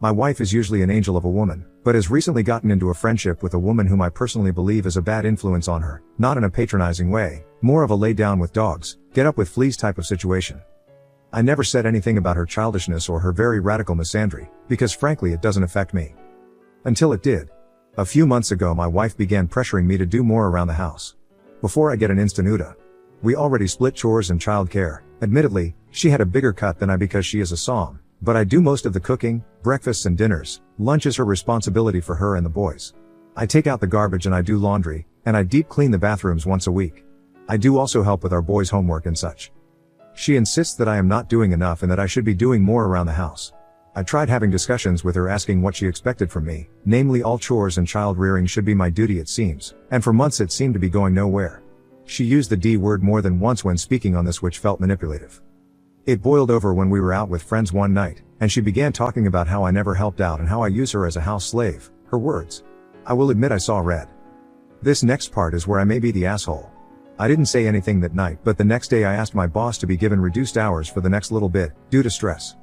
My wife is usually an angel of a woman, but has recently gotten into a friendship with a woman whom I personally believe is a bad influence on her, not in a patronizing way, more of a lay down with dogs, get up with fleas type of situation. I never said anything about her childishness or her very radical misandry, because frankly it doesn't affect me. Until it did. A few months ago my wife began pressuring me to do more around the house. Before I get an instanutta. We already split chores and childcare. Admittedly, she had a bigger cut than I because she is a som, but I do most of the cooking, breakfasts and dinners. Lunch is her responsibility for her and the boys. I take out the garbage and I do laundry, and I deep clean the bathrooms once a week. I do also help with our boys' homework and such. She insists that I am not doing enough and that I should be doing more around the house. I tried having discussions with her asking what she expected from me, namely all chores and child rearing should be my duty it seems, and for months it seemed to be going nowhere. She used the D word more than once when speaking on this, which felt manipulative. It boiled over when we were out with friends one night, and she began talking about how I never helped out and how I use her as a house slave, her words. I will admit I saw red. This next part is where I may be the asshole. I didn't say anything that night, but the next day I asked my boss to be given reduced hours for the next little bit, due to stress.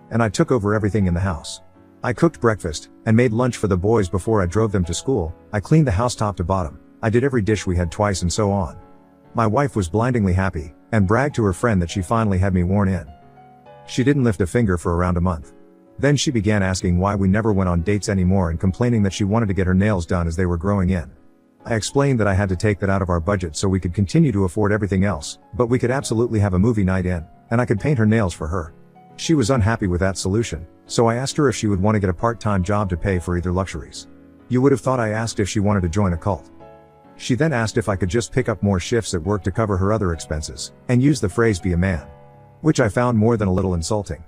And I took over everything in the house. I cooked breakfast, and made lunch for the boys before I drove them to school. I cleaned the house top to bottom. I did every dish we had twice and so on. My wife was blindingly happy, and bragged to her friend that she finally had me worn in. She didn't lift a finger for around a month. Then she began asking why we never went on dates anymore and complaining that she wanted to get her nails done as they were growing in. I explained that I had to take that out of our budget so we could continue to afford everything else, but we could absolutely have a movie night in, and I could paint her nails for her. She was unhappy with that solution, so I asked her if she would want to get a part-time job to pay for either luxuries. You would have thought I asked if she wanted to join a cult. She then asked if I could just pick up more shifts at work to cover her other expenses, and use the phrase be a man. Which I found more than a little insulting.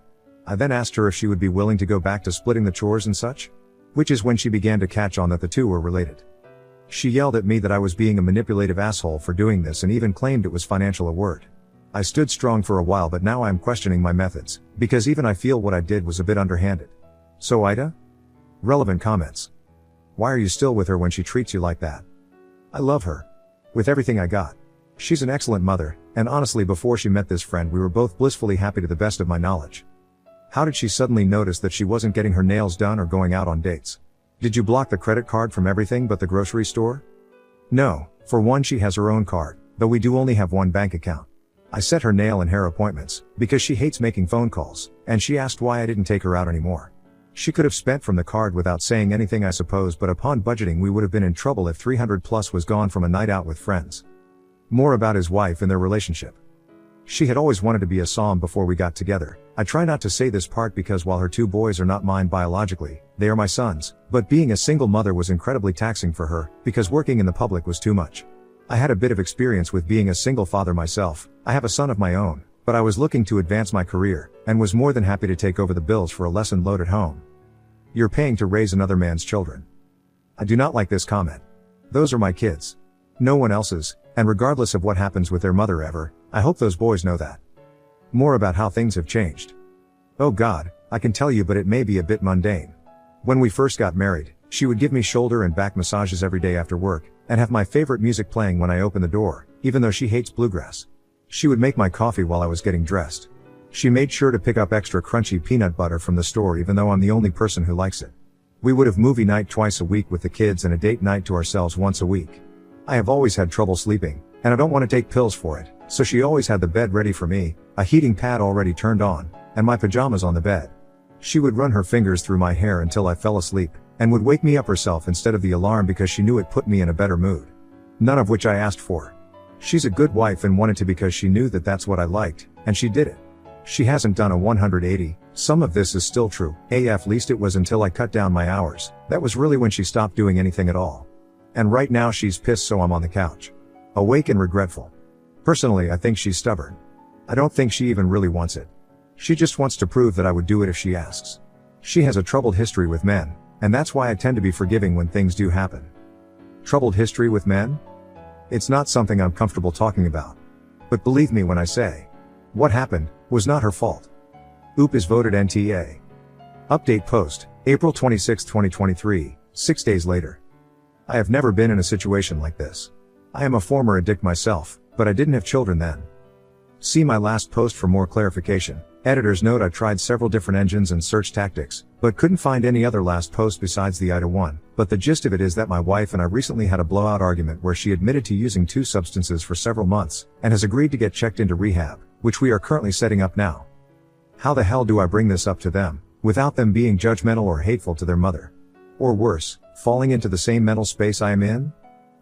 I then asked her if she would be willing to go back to splitting the chores and such. Which is when she began to catch on that the two were related. She yelled at me that I was being a manipulative asshole for doing this and even claimed it was financial a word. I stood strong for a while, but now I am questioning my methods, because even I feel what I did was a bit underhanded. So Ida? Relevant comments. Why are you still with her when she treats you like that? I love her. With everything I got. She's an excellent mother, and honestly before she met this friend we were both blissfully happy to the best of my knowledge. How did she suddenly notice that she wasn't getting her nails done or going out on dates? Did you block the credit card from everything but the grocery store? No, for one she has her own card, though we do only have one bank account. I set her nail and hair appointments, because she hates making phone calls, and she asked why I didn't take her out anymore. She could have spent from the card without saying anything I suppose, but upon budgeting we would have been in trouble if 300 plus was gone from a night out with friends. More about his wife and their relationship. She had always wanted to be a som before we got together. I try not to say this part because while her two boys are not mine biologically, they are my sons, but being a single mother was incredibly taxing for her, because working in the public was too much. I had a bit of experience with being a single father myself. I have a son of my own, but I was looking to advance my career, and was more than happy to take over the bills for a lesson load at home. You're paying to raise another man's children. I do not like this comment. Those are my kids. No one else's, and regardless of what happens with their mother ever, I hope those boys know that. More about how things have changed. Oh God, I can tell you, but it may be a bit mundane. When we first got married, she would give me shoulder and back massages every day after work, and have my favorite music playing when I open the door, even though she hates bluegrass. She would make my coffee while I was getting dressed. She made sure to pick up extra crunchy peanut butter from the store even though I'm the only person who likes it. We would have movie night twice a week with the kids and a date night to ourselves once a week. I have always had trouble sleeping, and I don't want to take pills for it, so she always had the bed ready for me, a heating pad already turned on, and my pajamas on the bed. She would run her fingers through my hair until I fell asleep, and would wake me up herself instead of the alarm because she knew it put me in a better mood. None of which I asked for. She's a good wife and wanted to because she knew that that's what I liked, and she did it. She hasn't done a 180, some of this is still true, AF least it was until I cut down my hours, that was really when she stopped doing anything at all. And right now she's pissed so I'm on the couch. Awake and regretful. Personally I think she's stubborn. I don't think she even really wants it. She just wants to prove that I would do it if she asks. She has a troubled history with men, and that's why I tend to be forgiving when things do happen. Troubled history with men? It's not something I'm comfortable talking about. But believe me when I say, what happened was not her fault. Oop is voted NTA. Update post, April 26, 2023, 6 days later. I have never been in a situation like this. I am a former addict myself, but I didn't have children then. See my last post for more clarification. Editor's note: I tried several different engines and search tactics, but couldn't find any other last post besides the Ida one, but the gist of it is that my wife and I recently had a blowout argument where she admitted to using 2 substances for several months, and has agreed to get checked into rehab, which we are currently setting up now. How the hell do I bring this up to them, without them being judgmental or hateful to their mother? Or worse, falling into the same mental space I am in?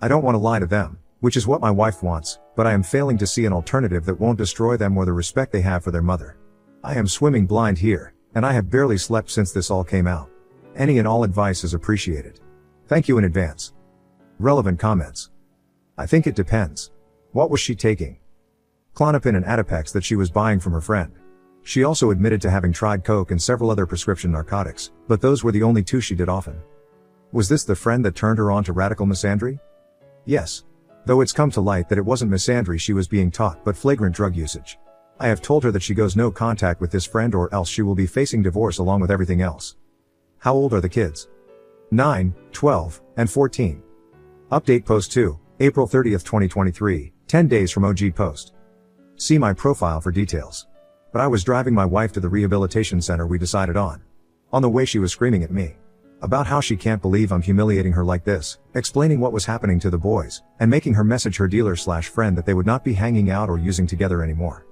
I don't want to lie to them, which is what my wife wants, but I am failing to see an alternative that won't destroy them or the respect they have for their mother. I am swimming blind here, and I have barely slept since this all came out. Any and all advice is appreciated. Thank you in advance. Relevant comments. I think it depends. What was she taking? Klonopin and Adipex that she was buying from her friend. She also admitted to having tried coke and several other prescription narcotics, but those were the only 2 she did often. Was this the friend that turned her on to radical misandry? Yes. Though it's come to light that it wasn't misandry she was being taught but flagrant drug usage. I have told her that she goes no contact with this friend or else she will be facing divorce along with everything else. How old are the kids? 9, 12, and 14. Update post 2, April 30th 2023, 10 days from OG post. See my profile for details. But I was driving my wife to the rehabilitation center we decided on. On the way she was screaming at me. About how she can't believe I'm humiliating her like this, explaining what was happening to the boys, and making her message her dealer/friend that they would not be hanging out or using together anymore.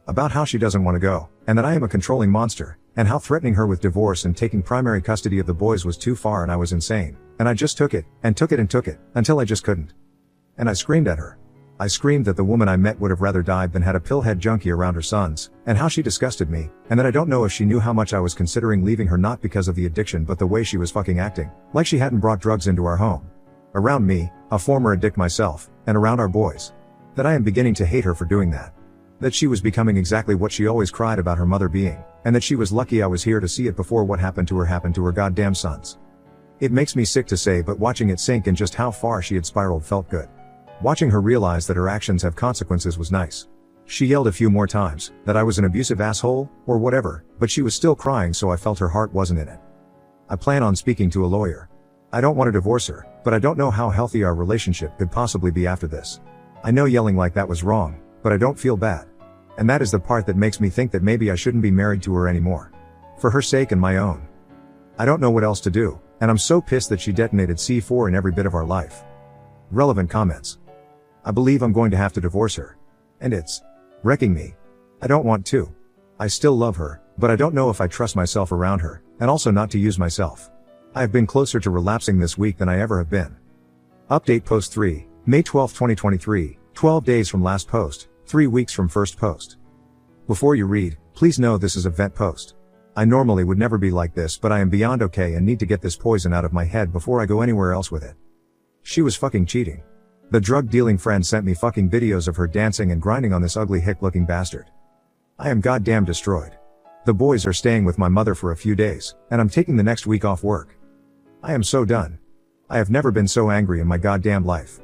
About how she doesn't want to go, and that I am a controlling monster, and how threatening her with divorce and taking primary custody of the boys was too far and I was insane, and I just took it, and took it and took it, until I just couldn't. And I screamed at her. I screamed that the woman I met would have rather died than had a pillhead junkie around her sons, and how she disgusted me, and that I don't know if she knew how much I was considering leaving her, not because of the addiction but the way she was fucking acting, like she hadn't brought drugs into our home. Around me, a former addict myself, and around our boys. That I am beginning to hate her for doing that. That she was becoming exactly what she always cried about her mother being, and that she was lucky I was here to see it before what happened to her goddamn sons. It makes me sick to say, but watching it sink in just how far she had spiraled felt good. Watching her realize that her actions have consequences was nice. She yelled a few more times, that I was an abusive asshole, or whatever, but she was still crying, so I felt her heart wasn't in it. I plan on speaking to a lawyer. I don't want to divorce her, but I don't know how healthy our relationship could possibly be after this. I know yelling like that was wrong, but I don't feel bad. And that is the part that makes me think that maybe I shouldn't be married to her anymore. For her sake and my own. I don't know what else to do, and I'm so pissed that she detonated C4 in every bit of our life. Relevant comments. I believe I'm going to have to divorce her. And it's wrecking me. I don't want to. I still love her, but I don't know if I trust myself around her, and also not to use myself. I have been closer to relapsing this week than I ever have been. Update post 3, May 12, 2023, 12 days from last post, 3 weeks from first post. Before you read, please know this is a vent post. I normally would never be like this, but I am beyond okay and need to get this poison out of my head before I go anywhere else with it. She was fucking cheating. The drug dealing friend sent me fucking videos of her dancing and grinding on this ugly hick looking bastard. I am goddamn destroyed. The boys are staying with my mother for a few days, and I'm taking the next week off work. I am so done. I have never been so angry in my goddamn life.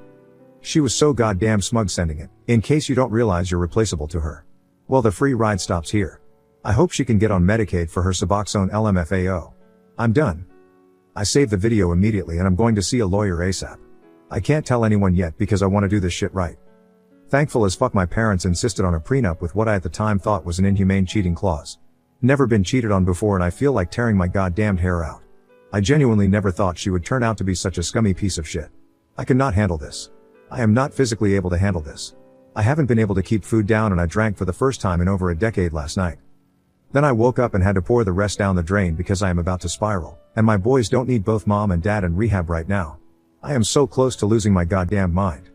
She was so goddamn smug sending it, in case you don't realize you're replaceable to her. Well, the free ride stops here. I hope she can get on Medicaid for her Suboxone LMFAO. I'm done. I saved the video immediately and I'm going to see a lawyer ASAP. I can't tell anyone yet because I want to do this shit right. Thankful as fuck my parents insisted on a prenup with what I at the time thought was an inhumane cheating clause. Never been cheated on before and I feel like tearing my goddamned hair out. I genuinely never thought she would turn out to be such a scummy piece of shit. I cannot handle this. I am not physically able to handle this. I haven't been able to keep food down and I drank for the first time in over a decade last night. Then I woke up and had to pour the rest down the drain because I am about to spiral, and my boys don't need both mom and dad in rehab right now. I am so close to losing my goddamn mind.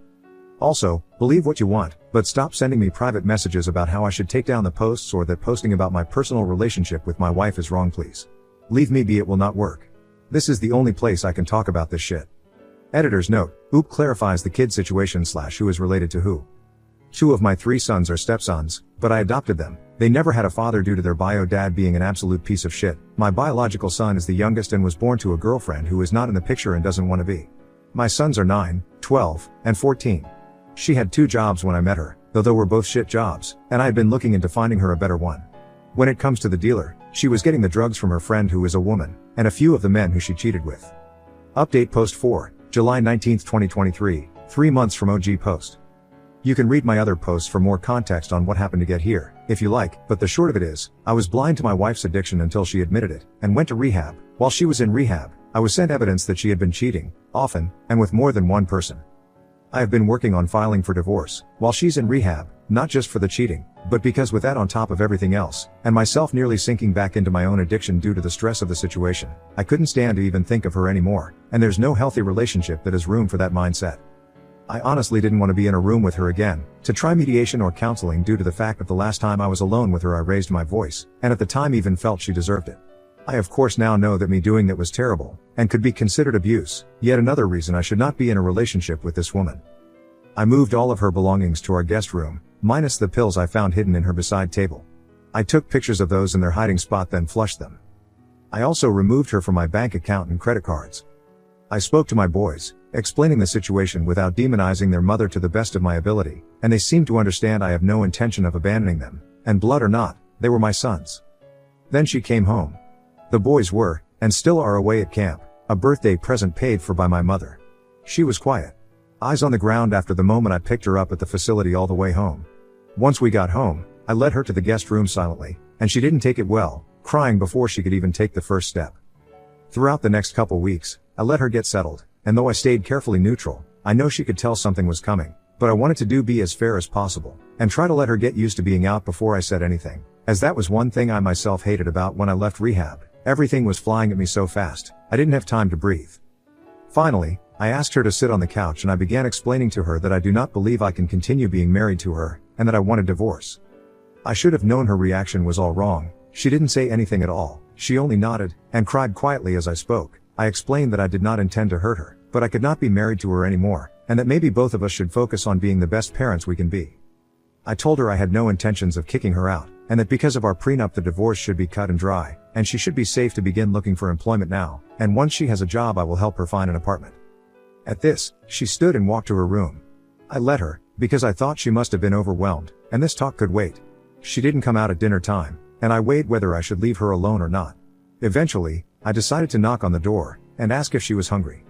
Also, believe what you want, but stop sending me private messages about how I should take down the posts or that posting about my personal relationship with my wife is wrong, please. Leave me be, it will not work. This is the only place I can talk about this shit. Editor's note, Oop clarifies the kid situation / who is related to who. 2 of my 3 sons are stepsons, but I adopted them. They never had a father due to their bio dad being an absolute piece of shit. My biological son is the youngest and was born to a girlfriend who is not in the picture and doesn't want to be. My sons are 9, 12, and 14. She had 2 jobs when I met her, though they were both shit jobs, and I had been looking into finding her a better one. When it comes to the dealer, she was getting the drugs from her friend who is a woman, and a few of the men who she cheated with. Update post 4, July 19, 2023, 3 months from OG post. You can read my other posts for more context on what happened to get here, if you like, but the short of it is, I was blind to my wife's addiction until she admitted it, and went to rehab. While she was in rehab, I was sent evidence that she had been cheating, often, and with more than one person. I have been working on filing for divorce, while she's in rehab, not just for the cheating, but because with that on top of everything else, and myself nearly sinking back into my own addiction due to the stress of the situation, I couldn't stand to even think of her anymore, and there's no healthy relationship that has room for that mindset. I honestly didn't want to be in a room with her again, to try mediation or counseling due to the fact that the last time I was alone with her I raised my voice, and at the time even felt she deserved it. I of course now know that me doing that was terrible, and could be considered abuse, yet another reason I should not be in a relationship with this woman. I moved all of her belongings to our guest room, minus the pills I found hidden in her beside table. I took pictures of those in their hiding spot then flushed them. I also removed her from my bank account and credit cards. I spoke to my boys, explaining the situation without demonizing their mother to the best of my ability, and they seemed to understand I have no intention of abandoning them, and blood or not, they were my sons. Then she came home. The boys were, and still are away at camp, a birthday present paid for by my mother. She was quiet. Eyes on the ground after the moment I picked her up at the facility all the way home. Once we got home, I led her to the guest room silently, and she didn't take it well, crying before she could even take the first step. Throughout the next couple weeks, I let her get settled, and though I stayed carefully neutral, I know she could tell something was coming, but I wanted to be as fair as possible, and try to let her get used to being out before I said anything, as that was one thing I myself hated about when I left rehab. Everything was flying at me so fast, I didn't have time to breathe. Finally, I asked her to sit on the couch and I began explaining to her that I do not believe I can continue being married to her, and that I want a divorce. I should have known her reaction was all wrong. She didn't say anything at all, she only nodded, and cried quietly as I spoke. I explained that I did not intend to hurt her, but I could not be married to her anymore, and that maybe both of us should focus on being the best parents we can be. I told her I had no intentions of kicking her out, and that because of our prenup the divorce should be cut and dry, and she should be safe to begin looking for employment now, and once she has a job I will help her find an apartment. At this, she stood and walked to her room. I let her, because I thought she must have been overwhelmed, and this talk could wait. She didn't come out at dinner time, and I weighed whether I should leave her alone or not. Eventually, I decided to knock on the door, and ask if she was hungry.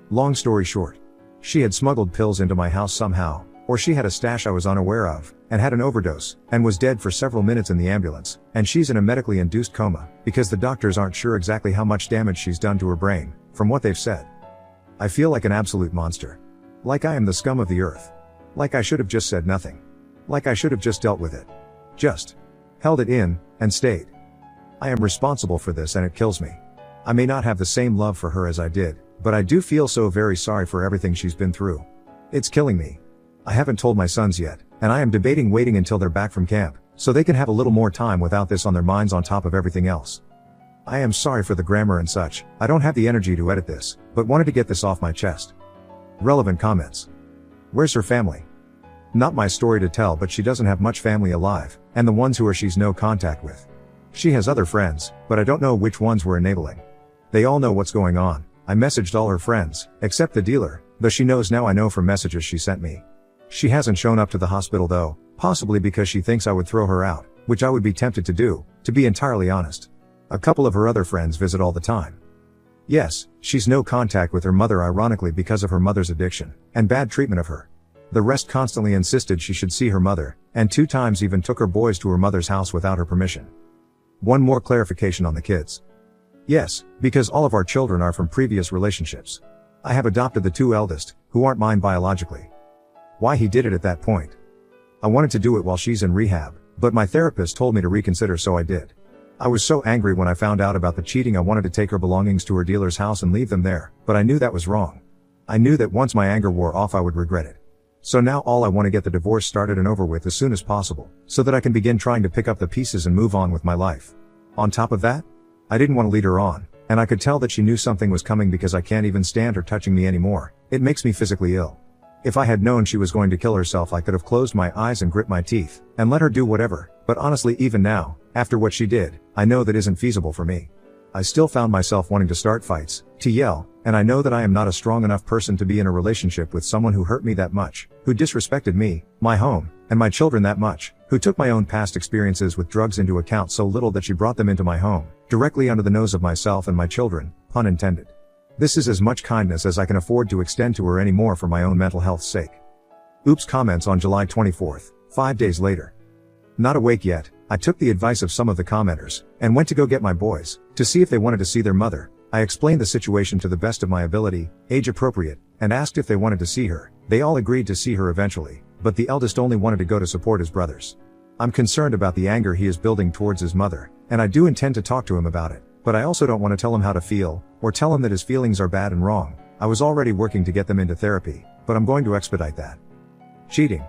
Long story short, she had smuggled pills into my house somehow, or she had a stash I was unaware of, and had an overdose, and was dead for several minutes in the ambulance, and she's in a medically induced coma, because the doctors aren't sure exactly how much damage she's done to her brain, from what they've said. I feel like an absolute monster. Like I am the scum of the earth. Like I should have just said nothing. Like I should have just dealt with it. Just held it in, and stayed. I am responsible for this and it kills me. I may not have the same love for her as I did, but I do feel so very sorry for everything she's been through. It's killing me. I haven't told my sons yet, and I am debating waiting until they're back from camp, so they can have a little more time without this on their minds on top of everything else. I am sorry for the grammar and such, I don't have the energy to edit this, but wanted to get this off my chest. Relevant comments. Where's her family? Not my story to tell, but she doesn't have much family alive, and the ones who she's no contact with. She has other friends, but I don't know which ones were enabling. They all know what's going on. I messaged all her friends, except the dealer, though she knows now I know from messages she sent me. She hasn't shown up to the hospital though, possibly because she thinks I would throw her out, which I would be tempted to do, to be entirely honest. A couple of her other friends visit all the time. Yes, she's no contact with her mother ironically because of her mother's addiction, and bad treatment of her. The rest constantly insisted she should see her mother, and 2 times even took her boys to her mother's house without her permission. One more clarification on the kids. Yes, because all of our children are from previous relationships. I have adopted the 2 eldest, who aren't mine biologically. Why he did it at that point? I wanted to do it while she's in rehab, but my therapist told me to reconsider, so I did. I was so angry when I found out about the cheating I wanted to take her belongings to her dealer's house and leave them there, but I knew that was wrong. I knew that once my anger wore off I would regret it. So now all I want to get the divorce started and over with as soon as possible, so that I can begin trying to pick up the pieces and move on with my life. On top of that, I didn't want to lead her on, and I could tell that she knew something was coming because I can't even stand her touching me anymore. It makes me physically ill. If I had known she was going to kill herself I could have closed my eyes and grit my teeth, and let her do whatever, but honestly even now, after what she did, I know that isn't feasible for me. I still found myself wanting to start fights, to yell, and I know that I am not a strong enough person to be in a relationship with someone who hurt me that much, who disrespected me, my home, and my children that much, who took my own past experiences with drugs into account so little that she brought them into my home, directly under the nose of myself and my children, pun intended. This is as much kindness as I can afford to extend to her anymore for my own mental health's sake. Oops comments on July 24th, 5 days later. Not awake yet, I took the advice of some of the commenters, and went to go get my boys, to see if they wanted to see their mother. I explained the situation to the best of my ability, age appropriate, and asked if they wanted to see her. They all agreed to see her eventually, but the eldest only wanted to go to support his brothers. I'm concerned about the anger he is building towards his mother, and I do intend to talk to him about it, but I also don't want to tell him how to feel, or tell him that his feelings are bad and wrong. I was already working to get them into therapy, but I'm going to expedite that. Cheating.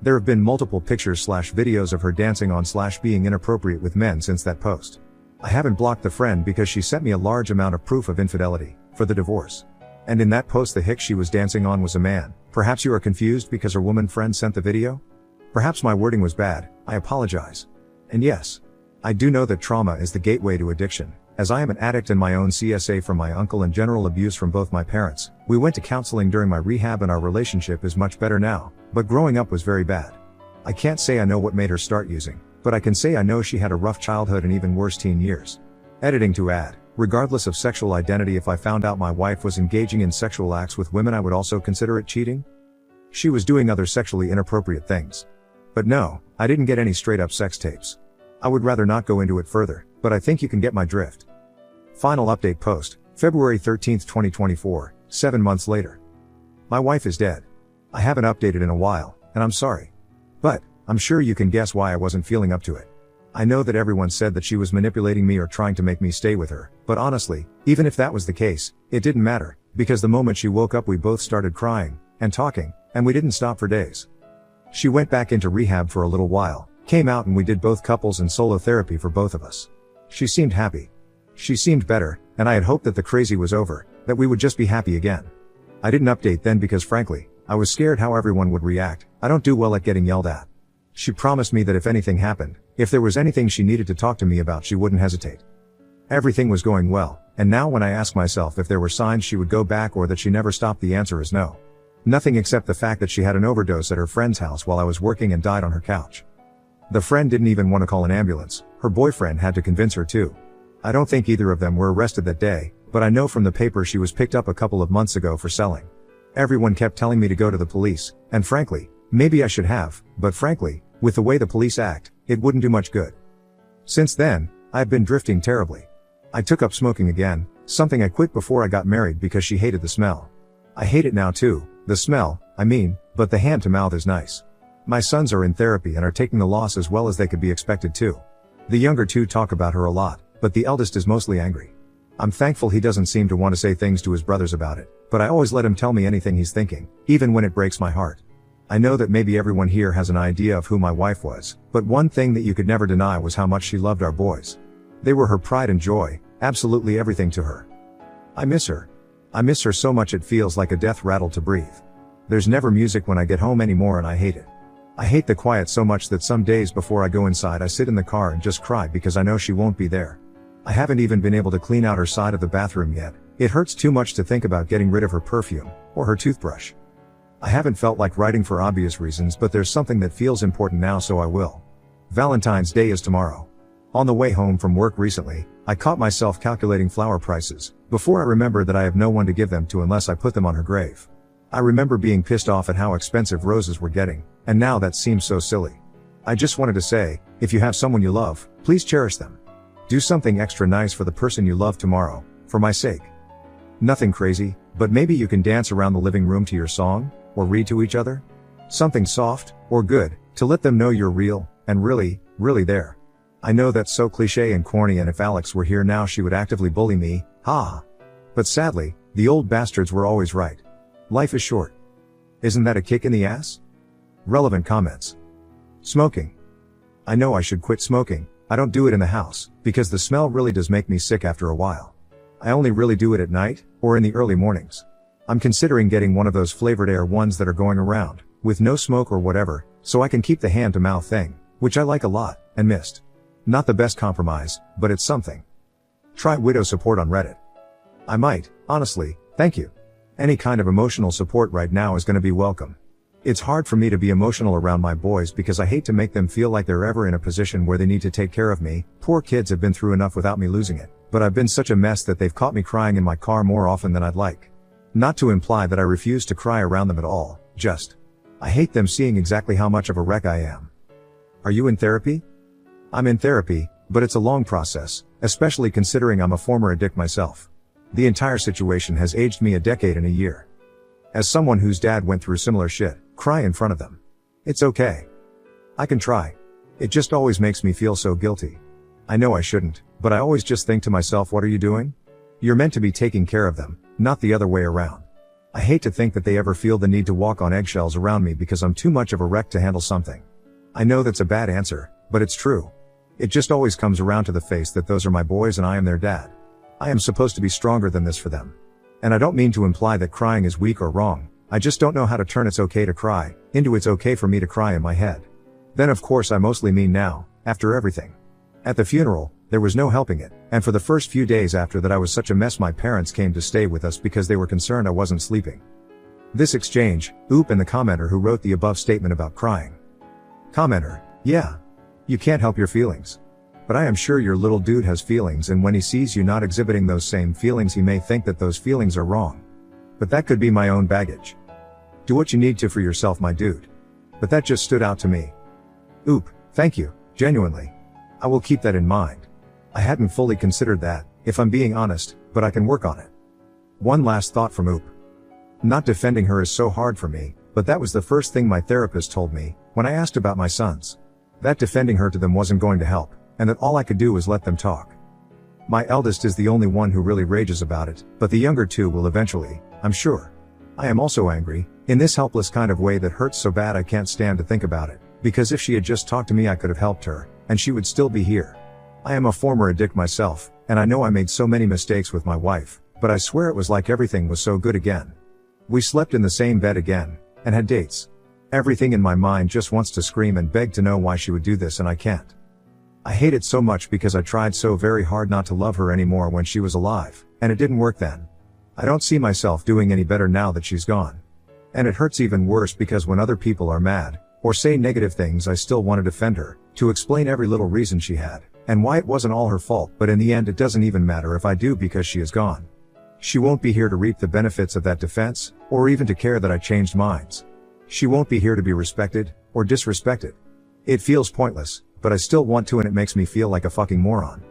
There have been multiple pictures/videos of her dancing on/being inappropriate with men since that post. I haven't blocked the friend because she sent me a large amount of proof of infidelity, for the divorce. And in that post the hick she was dancing on was a man. Perhaps you are confused because her woman friend sent the video? Perhaps my wording was bad, I apologize. And yes, I do know that trauma is the gateway to addiction, as I am an addict and my own CSA from my uncle and general abuse from both my parents. We went to counseling during my rehab and our relationship is much better now, but growing up was very bad. I can't say I know what made her start using, but I can say I know she had a rough childhood and even worse teen years. Editing to add, regardless of sexual identity, if I found out my wife was engaging in sexual acts with women I would also consider it cheating? She was doing other sexually inappropriate things. But no, I didn't get any straight up sex tapes. I would rather not go into it further, but I think you can get my drift. Final update post, February 13, 2024, 7 months later. My wife is dead. I haven't updated in a while, and I'm sorry. But, I'm sure you can guess why I wasn't feeling up to it. I know that everyone said that she was manipulating me or trying to make me stay with her, but honestly, even if that was the case, it didn't matter, because the moment she woke up we both started crying, and talking, and we didn't stop for days. She went back into rehab for a little while, came out and we did both couples and solo therapy for both of us. She seemed happy. She seemed better, and I had hoped that the crazy was over, that we would just be happy again. I didn't update then because frankly, I was scared how everyone would react. I don't do well at getting yelled at. She promised me that if anything happened, if there was anything she needed to talk to me about, she wouldn't hesitate. Everything was going well, and now when I ask myself if there were signs she would go back or that she never stopped, the answer is no. Nothing except the fact that she had an overdose at her friend's house while I was working and died on her couch. The friend didn't even want to call an ambulance. Her boyfriend had to convince her to. I don't think either of them were arrested that day, but I know from the paper she was picked up a couple of months ago for selling. Everyone kept telling me to go to the police, and frankly, maybe I should have, but frankly, with the way the police act, it wouldn't do much good. Since then, I've been drifting terribly. I took up smoking again, something I quit before I got married because she hated the smell. I hate it now too, the smell, I mean, but the hand to mouth is nice. My sons are in therapy and are taking the loss as well as they could be expected to. The younger two talk about her a lot, but the eldest is mostly angry. I'm thankful he doesn't seem to want to say things to his brothers about it, but I always let him tell me anything he's thinking, even when it breaks my heart. I know that maybe everyone here has an idea of who my wife was, but one thing that you could never deny was how much she loved our boys. They were her pride and joy, absolutely everything to her. I miss her. I miss her so much it feels like a death rattle to breathe. There's never music when I get home anymore and I hate it. I hate the quiet so much that some days before I go inside I sit in the car and just cry because I know she won't be there. I haven't even been able to clean out her side of the bathroom yet. It hurts too much to think about getting rid of her perfume, or her toothbrush. I haven't felt like writing for obvious reasons, but there's something that feels important now, so I will. Valentine's Day is tomorrow. On the way home from work recently, I caught myself calculating flower prices, before I remembered that I have no one to give them to unless I put them on her grave. I remember being pissed off at how expensive roses were getting, and now that seems so silly. I just wanted to say, if you have someone you love, please cherish them. Do something extra nice for the person you love tomorrow, for my sake. Nothing crazy, but maybe you can dance around the living room to your song, or read to each other. Something soft, or good, to let them know you're real, and really, really there. I know that's so cliche and corny, and if Alex were here now she would actively bully me, ha. But sadly, the old bastards were always right. Life is short. Isn't that a kick in the ass? Relevant comments. Smoking. I know I should quit smoking. I don't do it in the house, because the smell really does make me sick after a while. I only really do it at night, or in the early mornings. I'm considering getting one of those flavored air ones that are going around, with no smoke or whatever, so I can keep the hand to mouth thing, which I like a lot, and missed. Not the best compromise, but it's something. Try widow support on Reddit. I might, honestly, thank you. Any kind of emotional support right now is gonna be welcome. It's hard for me to be emotional around my boys because I hate to make them feel like they're ever in a position where they need to take care of me. Poor kids have been through enough without me losing it, but I've been such a mess that they've caught me crying in my car more often than I'd like. Not to imply that I refuse to cry around them at all, just. I hate them seeing exactly how much of a wreck I am. Are you in therapy? I'm in therapy, but it's a long process, especially considering I'm a former addict myself. The entire situation has aged me a decade and a year. As someone whose dad went through similar shit, cry in front of them. It's okay. I can try. It just always makes me feel so guilty. I know I shouldn't, but I always just think to myself, what are you doing? You're meant to be taking care of them, not the other way around. I hate to think that they ever feel the need to walk on eggshells around me because I'm too much of a wreck to handle something. I know that's a bad answer, but it's true. It just always comes around to the face that those are my boys and I am their dad. I am supposed to be stronger than this for them. And I don't mean to imply that crying is weak or wrong, I just don't know how to turn it's okay to cry into it's okay for me to cry in my head. Then of course I mostly mean now, after everything. At the funeral, there was no helping it, and for the first few days after that I was such a mess my parents came to stay with us because they were concerned I wasn't sleeping. This exchange, Oop and the commenter who wrote the above statement about crying. Commenter, yeah. You can't help your feelings. But I am sure your little dude has feelings, and when he sees you not exhibiting those same feelings he may think that those feelings are wrong. But that could be my own baggage. Do what you need to for yourself, my dude. But that just stood out to me. Oop, thank you, genuinely. I will keep that in mind. I hadn't fully considered that, if I'm being honest, but I can work on it. One last thought from Oop. Not defending her is so hard for me, but that was the first thing my therapist told me when I asked about my sons. That defending her to them wasn't going to help, and that all I could do was let them talk. My eldest is the only one who really rages about it, but the younger two will eventually, I'm sure. I am also angry, in this helpless kind of way that hurts so bad I can't stand to think about it, because if she had just talked to me I could have helped her, and she would still be here. I am a former addict myself, and I know I made so many mistakes with my wife, but I swear it was like everything was so good again. We slept in the same bed again, and had dates. Everything in my mind just wants to scream and beg to know why she would do this, and I can't. I hate it so much because I tried so very hard not to love her anymore when she was alive, and it didn't work then. I don't see myself doing any better now that she's gone. And it hurts even worse because when other people are mad, or say negative things, I still want to defend her, to explain every little reason she had, and why it wasn't all her fault, but in the end it doesn't even matter if I do because she is gone. She won't be here to reap the benefits of that defense, or even to care that I changed minds. She won't be here to be respected, or disrespected. It feels pointless, but I still want to, and it makes me feel like a fucking moron.